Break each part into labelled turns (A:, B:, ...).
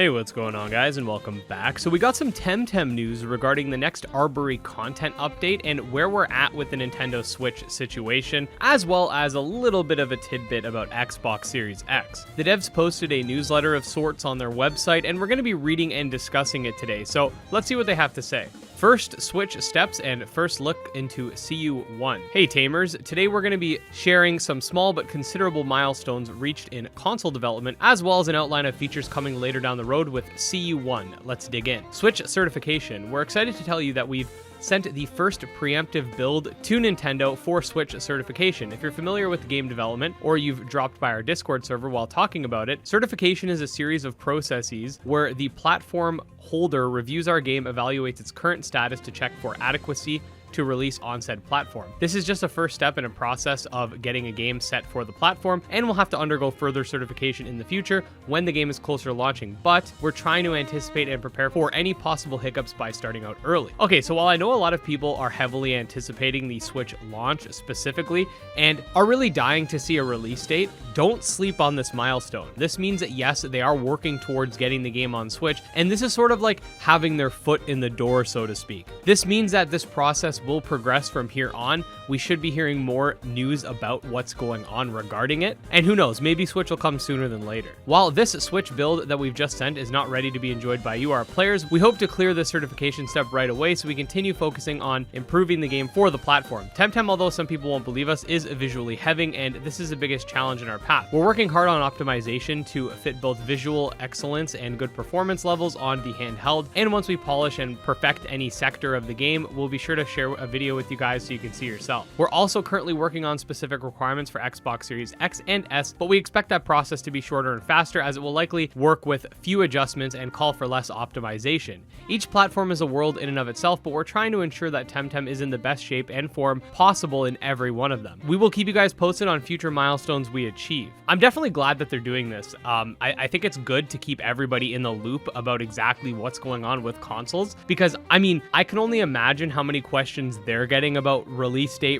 A: Hey, what's going on, guys, and welcome back. So we got some Temtem news regarding the next Arbury content update and where we're at with the Nintendo Switch situation, as well as a little bit of a tidbit about Xbox Series X. The devs posted a newsletter of sorts on their website, and we're going to be reading and discussing it today, so let's see what they have to say. First, Switch steps and first look into CU1. Hey Tamers, today we're going to be sharing some small but considerable milestones reached in console development, as well as an outline of features coming later down the road with CU1. Let's dig in. Switch certification. We're excited to tell you that we've sent the first preemptive build to Nintendo for Switch certification. If you're familiar with game development, or you've dropped by our Discord server while talking about it, certification is a series of processes where the platform holder reviews our game, evaluates its current status to check for adequacy to release on said platform. This is just a first step in a process of getting a game set for the platform, and we'll have to undergo further certification in the future when the game is closer to launching, but we're trying to anticipate and prepare for any possible hiccups by starting out early. Okay, so while I know a lot of people are heavily anticipating the Switch launch specifically and are really dying to see a release date, don't sleep on this milestone. This means that yes, they are working towards getting the game on Switch, and this is sort of like having their foot in the door, so to speak. This means that this process will progress from here on. We should be hearing more news about what's going on regarding it, and who knows, maybe Switch will come sooner than later. While this Switch build that we've just sent is not ready to be enjoyed by you, our players, we hope to clear this certification step right away so we continue focusing on improving the game for the platform. Temtem, although some people won't believe us, is visually heavy, and this is the biggest challenge in our path. We're working hard on optimization to fit both visual excellence and good performance levels on the handheld, and once we polish and perfect any sector of the game, we'll be sure to share a video with you guys so you can see yourself. We're also currently working on specific requirements for Xbox Series X and S, but we expect that process to be shorter and faster, as it will likely work with few adjustments and call for less optimization. Each platform is a world in and of itself, but we're trying to ensure that Temtem is in the best shape and form possible in every one of them. We will keep you guys posted on future milestones we achieve. I'm definitely glad that they're doing this. I think it's good to keep everybody in the loop about exactly what's going on with consoles, because I mean, I can only imagine how many questions they're getting about release date.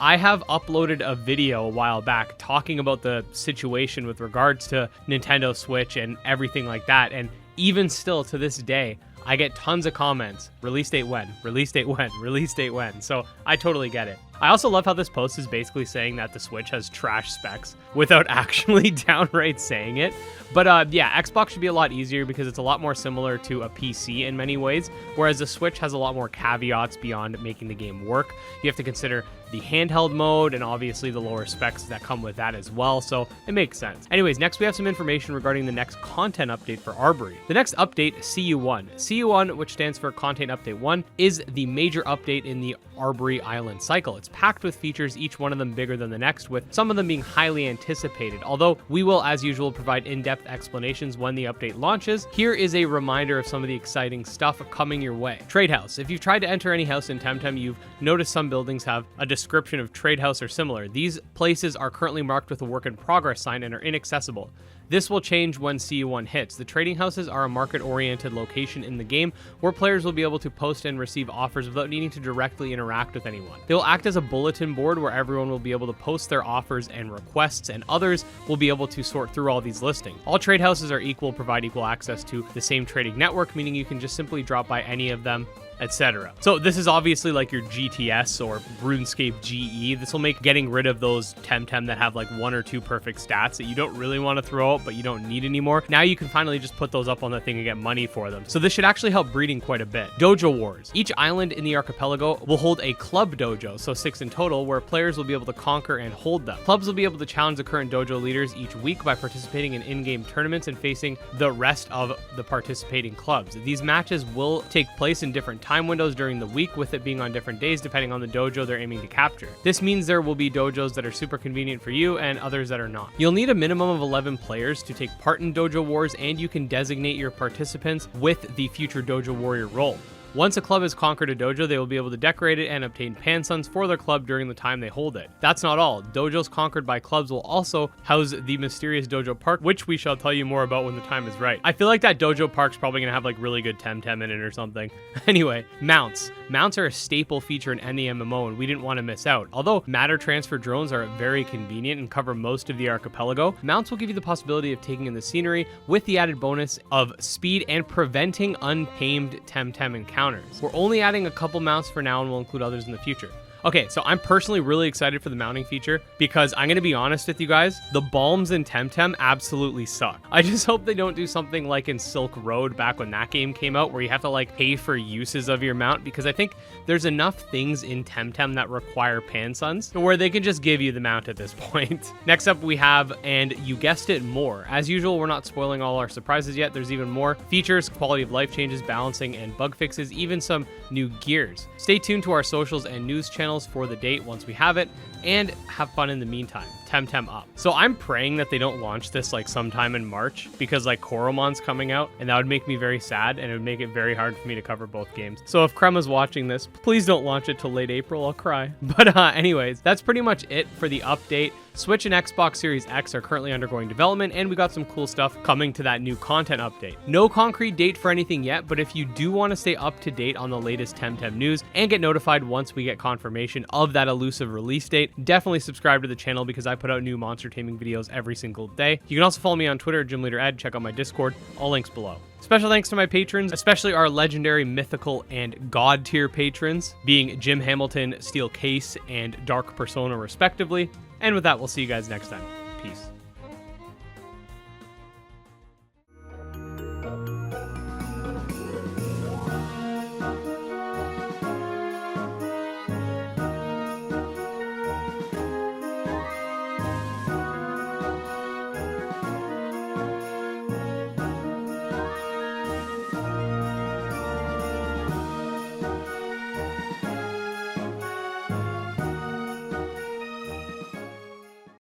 A: I have uploaded a video a while back talking about the situation with regards to Nintendo Switch and everything like that, and even still to this day, I get tons of comments. Release date when? Release date when? Release date when? So I totally get it. I also love how this post is basically saying that the Switch has trash specs without actually downright saying it. But yeah, Xbox should be a lot easier because it's a lot more similar to a PC in many ways, whereas the Switch has a lot more caveats beyond making the game work. You have to consider the handheld mode and obviously the lower specs that come with that as well, so it makes sense. Anyways, next we have some information regarding the next content update for Arbury. The next update, CU1. CU1, which stands for Content Update 1, is the major update in the Arbury Island cycle. It's packed with features, each one of them bigger than the next, with some of them being highly anticipated. Although we will, as usual, provide in-depth explanations when the update launches, here is a reminder of some of the exciting stuff coming your way. Trade House. If you've tried to enter any house in Temtem, you've noticed some buildings have a description of Trade House or similar. These places are currently marked with a work in progress sign and are inaccessible. This will change when CU1 hits. The trading houses are a market-oriented location in the game where players will be able to post and receive offers without needing to directly interact with anyone. They will act as a bulletin board where everyone will be able to post their offers and requests, and others will be able to sort through all these listings. All trade houses are equal, provide equal access to the same trading network, meaning you can just simply drop by any of them, etc. So this is obviously like your GTS or RuneScape GE. This will make getting rid of those Temtem that have like 1 or 2 perfect stats that you don't really want to throw out but you don't need anymore. Now you can finally just put those up on the thing and get money for them. So this should actually help breeding quite a bit. Dojo Wars. Each island in the archipelago will hold a club dojo, so 6 in total, where players will be able to conquer and hold them. Clubs will be able to challenge the current dojo leaders each week by participating in in-game tournaments and facing the rest of the participating clubs. These matches will take place in different time windows during the week, with it being on different days depending on the dojo they're aiming to capture. This means there will be dojos that are super convenient for you and others that are not. You'll need a minimum of 11 players to take part in Dojo Wars, and you can designate your participants with the future Dojo Warrior role. Once a club has conquered a dojo, they will be able to decorate it and obtain pansuns for their club during the time they hold it. That's not all. Dojos conquered by clubs will also house the mysterious dojo park, which we shall tell you more about when the time is right. I feel like that dojo park's probably gonna have like really good Temtem in it or something. Anyway, mounts. mounts are a staple feature in any MMO and we didn't want to miss out. Although matter transfer drones are very convenient and cover most of the archipelago, mounts will give you the possibility of taking in the scenery with the added bonus of speed and preventing untamed Temtem encounters. We're only adding a couple mounts for now and we'll include others in the future. Okay, so I'm personally really excited for the mounting feature because I'm going to be honest with you guys, the balms in Temtem absolutely suck. I just hope they don't do something like in Silk Road back when that game came out where you have to like pay for uses of your mount, because I think there's enough things in Temtem that require Pansuns where they can just give you the mount at this point. Next up we have, and you guessed it, more. As usual, we're not spoiling all our surprises yet. There's even more features, quality of life changes, balancing, and bug fixes, even some new gears. Stay tuned to our socials and news channels for the date once we have it, and have fun in the meantime. Temtem up. So I'm praying that they don't launch this like sometime in March, because like Coromon's coming out and that would make me very sad and it would make it very hard for me to cover both games. So if Krema's watching this, please don't launch it till late April, I'll cry. But anyways, that's pretty much it for the update. Switch and Xbox Series X are currently undergoing development, and we got some cool stuff coming to that new content update. No concrete date for anything yet, but if you do want to stay up to date on the latest Temtem news and get notified once we get confirmation of that elusive release date, definitely subscribe to the channel because I put out new monster taming videos every single day. You can also follow me on Twitter, GymLeaderEd, check out my Discord, all links below. Special thanks to my patrons, especially our legendary, mythical, and god tier patrons, being Jim Hamilton, Steel Case, and Dark Persona respectively. And with that, we'll see you guys next time. Peace.